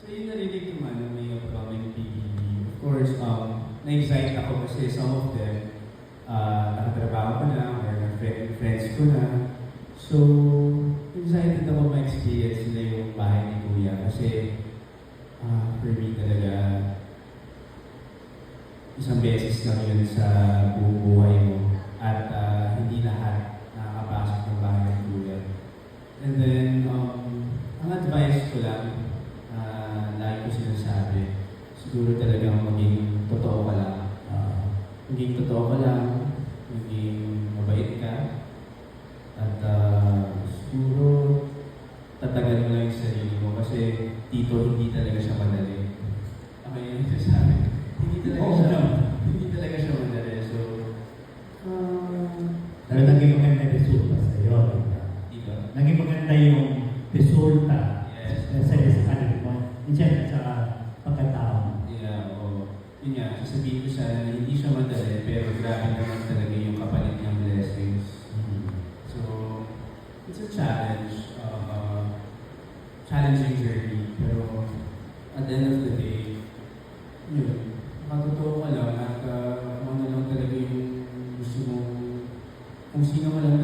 So yung narinig naman na may upcoming PBB, of course, na-excite ako kasi some of them, nakatrabaho ko na, or friends ko na. So, excited ako ma-experience nila yung bahay ni Kuya kasi for me talaga, isang beses lang yun sa buong buhay mo at hindi lahat nakakapasok ng bahay ni Kuya. And then, ang advice ko lang, lagi ko sinasabi, siguro talagang maging totoo ka lang. Maging totoo ka lang, maging mabait ka, at siguro tatagan mo lang yung sarili mo kasi tito, hindi talaga siya madali. Okay, yun yung sasabi. Hindi talaga siya madali. So, Pero naging maganda resulta sa iyo. dito. Naging maganda yung resulta Yes. sa kanila mo. Siyempre sa pagkatao. Yeah, oo. Yun nga, sasabihin ko sana na hindi siya madali, pero grabe naman talaga yung kapalit ng blessings. So, it's a challenge, challenging journey, pero at the end of the day, yun, makatotoo ka lang at kung ano lang talaga yung gusto mong, kung sino ka lang